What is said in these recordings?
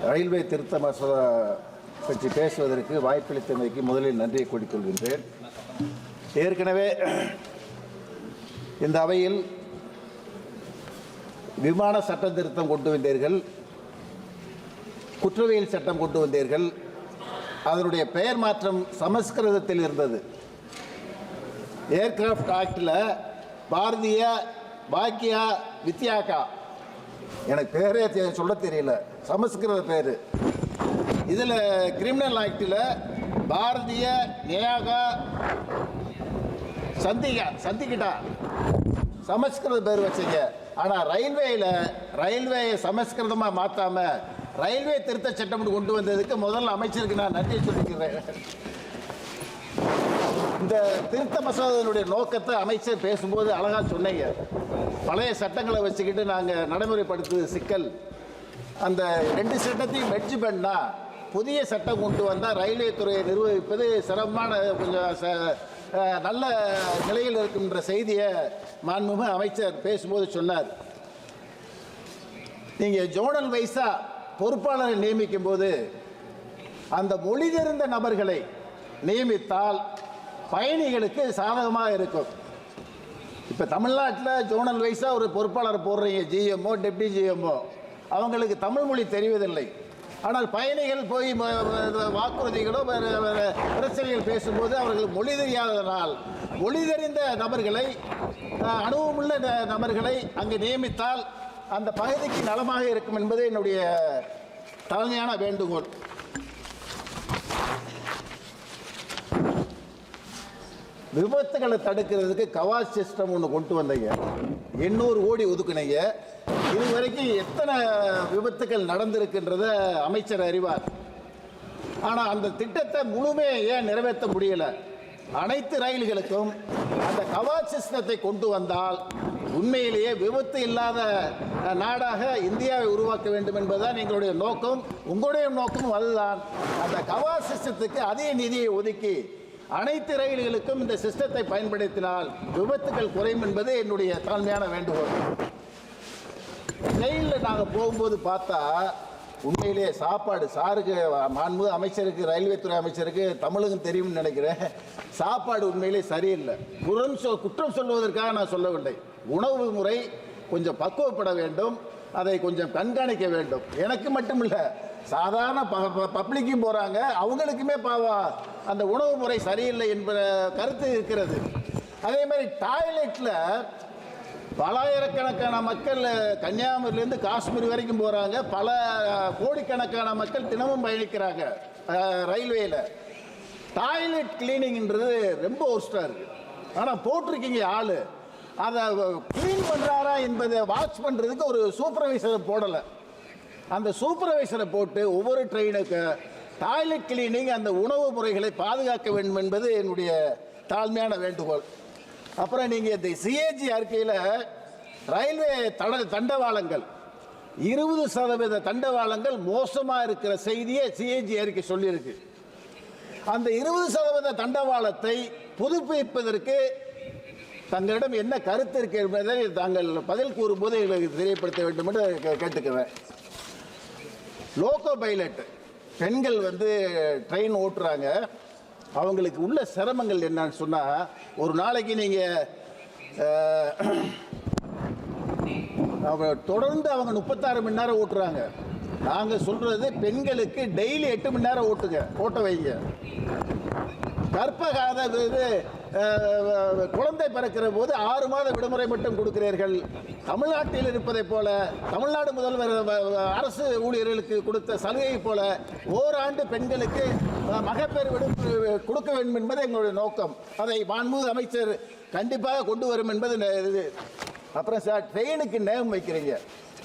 Railway திருத்த மசோதா பற்றி பேசுவதற்கு வாய்ப்பளித்தமைக்கு முதலில் நன்றியை கூறிக்கொள்கின்றேன். ஏற்கனவே இந்த அவையில் விமான சட்ட திருத்தம் கொண்டு வந்தீர்கள், குற்றவியல் சட்டம் கொண்டு வந்தீர்கள். அதனுடைய பெயர் மாற்றம் சமஸ்கிருதத்தில் இருந்தது. ஏர்கிராஃப்ட் ஆக்டில் பாரதிய பாக்கியா வித்யாகா, எனக்கு பேரே சொல்ல தெரியல, சமஸ்கிருத பேர். இதில் கிரிமினல் ஆக்டில் பாரதிய நியாகா சந்திக்கிட்டா சமஸ்கிருத பேர் வச்சுங்க. ஆனால் ரயில்வே சமஸ்கிருதமாக மாற்றாமல் ரயில்வே திருத்த சட்டம் கொண்டு வந்ததுக்கு முதல்ல அமைச்சருக்கு நான் நன்றி சொல்லிக்கிறேன். இந்த திருத்த மசோதாவினுடைய நோக்கத்தை அமைச்சர் பேசும்போது அழகாக சொன்னீங்க. பழைய சட்டங்களை வச்சுக்கிட்டு நாங்கள் நடைமுறைப்படுத்துவது சிக்கல். அந்த 2 சட்டத்தையும் மெர்ஜ் பண்ணால் புதிய சட்டம் கொண்டு வந்தால் ரயில்வே துறையை நிர்வகிப்பது சிரமமான கொஞ்சம் நல்ல நிலையில் இருக்கின்ற செய்தியை மாண்புமிகு அமைச்சர் பேசும்போது சொன்னார். நீங்கள் ஜோனல் வைஸாக பொறுப்பாளரை நியமிக்கும் போது அந்த மொழி தெரிந்த நபர்களை நியமித்தால் பயணிகளுக்கு சாதகமாக இருக்கும். இப்போ தமிழ்நாட்டில் ஜோனல் வைஸாக ஒரு பொறுப்பாளர் போடுறீங்க, ஜிஎம்ஓ டெப்டி ஜிஎம்ஓ, அவங்களுக்கு தமிழ் மொழி தெரிவதில்லை. ஆனால் பயணிகள் போய் வாக்குறுதிகளோ பிரச்சனைகள் பேசும்போது அவர்கள் மொழி தெரியாததனால் மொழி தெரிந்த நபர்களை, அனுபவமுள்ள நபர்களை அங்கு நியமித்தால் அந்த பகுதிக்கு நலமாக இருக்கும் என்பது என்னுடைய தலைமையான வேண்டுகோள். விபத்துகளை தடுக்கிறதுக்கு கவாச் சிஸ்டம் ஒன்று கொண்டு வந்தீங்க, 800 கோடி ஒதுக்குனீங்க. இதுவரைக்கும் எத்தனை விபத்துக்கள் நடந்திருக்கின்றத அமைச்சர் அறிவார். ஆனால் அந்த திட்டத்தை முழுமையாக ஏன் நிறைவேற்ற முடியல? அனைத்து ரயில்களுக்கும் அந்த கவாச் சிஸ்டத்தை கொண்டு வந்தால் உண்மையிலேயே விபத்து இல்லாத நாடாக இந்தியாவை உருவாக்க வேண்டும் என்பதுதான் எங்களுடைய நோக்கம். உங்களுடைய நோக்கமும் அதுதான். அந்த கவாச் சிஸ்டத்துக்கு அதிக நிதியை ஒதுக்கி அனைத்து ரயில்களுக்கும் இந்த சிஸ்டத்தை பயன்படுத்தினால் விபத்துகள் குறையும் என்பது என்னுடைய தாழ்மையான வேண்டுகோள். ரயிலில் நாங்கள் போகும்போது பார்த்தா உண்மையிலேயே சாப்பாடு, சாருக்கு மாண்புமிகு அமைச்சருக்கு, ரயில்வே துறை அமைச்சருக்கு தமிழுக்கும் தெரியும்னு நினைக்கிறேன், சாப்பாடு உண்மையிலே சரியில்லை. குற்றம் சொல்வதற்காக நான் சொல்லவில்லை. உணவு முறை கொஞ்சம் பக்குவப்பட வேண்டும், அதை கொஞ்சம் கண்காணிக்க வேண்டும். எனக்கு மட்டும் இல்லை, சாதாரண பப்ளிக்கும் போகிறாங்க, அவங்களுக்குமே அந்த உணவு முறை சரியில்லை என்ற கருத்து இருக்கிறது. அதே மாதிரி டாய்லெட்டில் பலாயிரக்கணக்கான மக்கள் கன்னியாகுமரியிலேருந்து காஷ்மீர் வரைக்கும் போகிறாங்க, பல கோடிக்கணக்கான மக்கள் தினமும் பயணிக்கிறாங்க ரயில்வேயில். டாய்லெட் கிளீனிங்ன்றது ரொம்ப ஒர்ஸ்டாக இருக்குது. ஆனால் போட்டிருக்கீங்க ஆள், அதை கிளீன் பண்ணுறாரா என்பதை வாட்ச் பண்ணுறதுக்கு ஒரு சூப்பர்வைசரை போடலை. அந்த சூப்பர்வைசரை போட்டு ஒவ்வொரு ட்ரெயினுக்கு டாய்லெட் கிளீனிங், அந்த உணவு முறைகளை பாதுகாக்க வேண்டும் என்பது என்னுடைய தாழ்மையான வேண்டுகோள். அப்புறம் நீங்கள் இந்த சிஏஜி அறிக்கையில் ரயில்வே தண்டவாளங்கள் 20% தண்டவாளங்கள் மோசமாக இருக்கிற செய்தியை சிஏஜி அறிக்கை சொல்லியிருக்கு. அந்த 20% தண்டவாளத்தை புதுப்பிப்பதற்கு தங்களிடம் என்ன கருத்து இருக்கு என்பதை தாங்கள் பதில் கூறும்போது எங்களுக்கு தெரியப்படுத்த வேண்டும் என்று கேட்டுக்குவேன். லோகோ பைலட் பெண்கள் ட்ரெயின் ஓட்டுறாங்க, அவங்களுக்கு உள்ள சிரமங்கள் என்னன்னு சொன்னால், ஒரு நாளைக்கு நீங்கள் தொடர்ந்து அவங்க 36 மணி நேரம் ஓட்டுறாங்க. நாங்கள் சொல்கிறது பெண்களுக்கு டெய்லி 8 மணி நேரம் ஓட்ட வைங்க. கர்ப்பகால குழந்தை பிறக்கிற போது 6 மாத விடுமுறை மட்டும் கொடுக்கிறீர்கள். தமிழ்நாட்டில் இருப்பதை போல, தமிழ்நாடு முதல்வர் அரசு ஊழியர்களுக்கு கொடுத்த சலுகை போல ஓராண்டு பெண்களுக்கு மகப்பேறு விடுப்பு கொடுக்க வேண்டும் என்பது எங்களுடைய நோக்கம். அதை மாண்புமிகு அமைச்சர் கண்டிப்பாக கொண்டு வரும் என்பது இது. அப்புறம் சார், ட்ரெயினுக்கு நேம் வைக்கிறீங்க.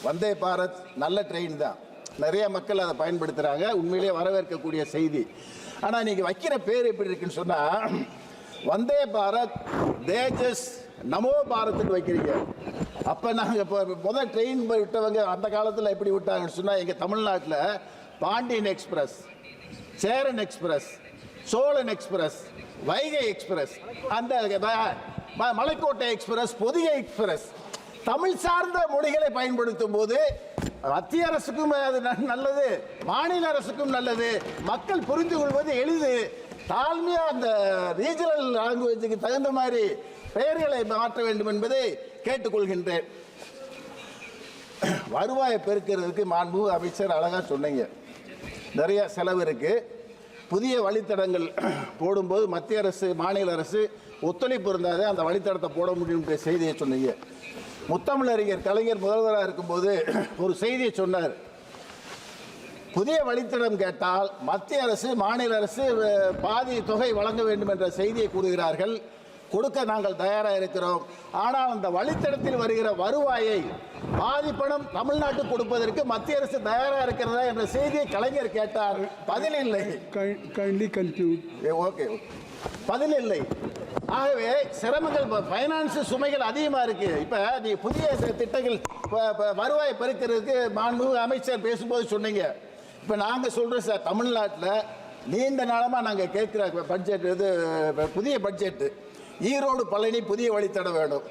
வந்தே பாரத் நல்ல ட்ரெயின் தான், நிறைய மக்கள் அதை பயன்படுத்துகிறாங்க, உண்மையிலேயே வரவேற்கக்கூடிய செய்தி. ஆனால் நீங்கள் வைக்கிற பேர் எப்படி இருக்குன்னு சொன்னால், வந்தே பாரத், தேஜஸ், நமோ பாரத்னு வைக்கிறீங்க. அப்போ நாங்கள் இப்போ முதல் ட்ரெயின் விட்டவங்க அந்த காலத்தில் எப்படி விட்டாங்கன்னு சொன்னால், எங்கள் தமிழ்நாட்டில் Pandian express, Cheran express, Cholan express, Vaigai express, அந்த மலைக்கோட்டை எக்ஸ்பிரஸ், பொதிகை எக்ஸ்பிரஸ், தமிழ் சார்ந்த மொழிகளை பயன்படுத்தும் போது மத்திய அரசுக்கும் அது நல்லது, மாநில அரசுக்கும் நல்லது. மக்கள் புரிந்து கொள்வது எளிது. தாழ்மையா அந்த ரீஜனல் லாங்குவேஜுக்கு தகுந்த மாதிரி பெயர்களை மாற்ற வேண்டும் என்பதை கேட்டுக்கொள்கின்றேன். வருவாயை பெருக்கிறதுக்கு மாண்புமிகு அமைச்சர் அழகா சொன்னீங்க. நிறைய செலவு இருக்கு. புதிய வழித்தடங்கள் போடும்போது மத்திய அரசு மாநில அரசு ஒத்துழைப்பு இருந்தால் அந்த வழித்தடத்தை போட முடியும் செய்தியை சொன்னீங்க. முத்தமிழறிஞர் கலைஞர் முதல்வராக இருக்கும்போது ஒரு செய்தியை சொன்னார். புதிய வழித்தடம் கேட்டால் மத்திய அரசு மாநில அரசு பாதி தொகை வழங்க வேண்டும் என்ற செய்தியை கூறுகிறார்கள். கொடுக்க நாங்கள் தயாராக இருக்கிறோம். ஆனால் அந்த வழித்தடத்தில் வருகிற வருவாயை பாதி பணம் தமிழ்நாட்டுக்கு கொடுப்பதற்கு மத்திய அரசு தயாராக இருக்கிறதா என்ற செய்தியை கலைஞர் கேட்டார். பதில் இல்லை. ஓகே, பதில் இல்லை. ஆகவே சிரமங்கள், பைனான்ஸ் சுமைகள் அதிகமாக இருக்கு. இப்போ நீ புதிய திட்டங்கள் வருவாய் பெருக்கிறதுக்கு மாண்புமிகு அமைச்சர் பேசும்போது சொன்னீங்க. இப்போ நாங்கள் சொல்கிறோம் சார், தமிழ்நாட்டில் நீண்ட நாளமாக நாங்கள் கேட்குற பட்ஜெட் இது புதிய பட்ஜெட்டு. ஈரோடு பழனி புதிய வழித்தடம் வேணும்.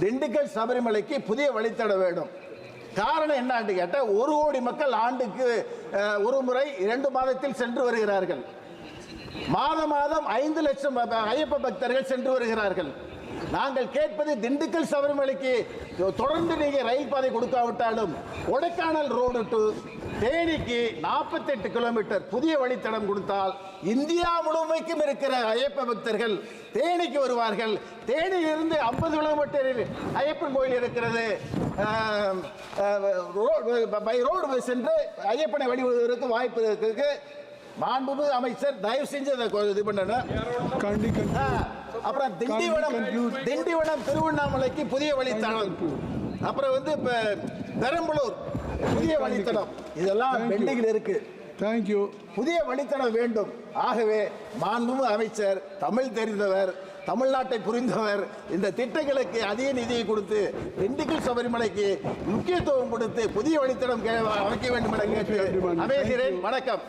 திண்டுக்கல் சபரிமலைக்கு புதிய வழித்தடம் வேணும். காரணம் என்னன்னு கேட்டால் 1 கோடி மக்கள் ஆண்டுக்கு ஒரு முறை 2 மாதத்தில் சென்று வருகிறார்கள். மாதம் 5 லட்சம் ஐயப்ப பக்தர்கள் சென்று வருகிறார்கள். நாங்கள் கேட்பது திண்டுக்கல் சபரிமலைக்கு தொடர்ந்து நீங்க ரயில் பாதை கொடுக்காவிட்டாலும் கொடைக்கானல் ரோடு டு தேனிக்கு 48 கிலோமீட்டர் புதிய வழித்தடம் கொடுத்தால் இந்தியா முழுமைக்கும் இருக்கிற ஐயப்ப பக்தர்கள் தேனிக்கு வருவார்கள். தேனியிலிருந்து 50 கிலோமீட்டரில் ஐயப்பன் கோயில் இருக்கிறது. பை ரோடு சென்று ஐயப்பனை வழிபடுவதற்கு வாய்ப்பு இருக்கு. மாண்புமிகு அமைச்சர் தயவு செஞ்சு இது பண்ணணும். அப்புறம் திண்டிவனம் திருவண்ணாமலைக்கு புதிய வழித்தடம், அப்புறம் வந்து இப்ப பெரம்பலூர் புதிய வழித்தடம், இதெல்லாம் பெண்டிங்கில் இருக்கு. தேங்க்யூ. புதிய வழித்தடம் வேண்டும். ஆகவே மாண்புமிகு அமைச்சர் தமிழ் தெரிந்தவர், தமிழ்நாட்டை புரிந்தவர். இந்த திட்டங்களுக்கு அதிக நிதியை கொடுத்து திண்டுக்கல் சபரிமலைக்கு முக்கியத்துவம் கொடுத்து புதிய வழித்தடம் அமைக்க வேண்டும் என கேட்டு அமைகிறேன். வணக்கம்.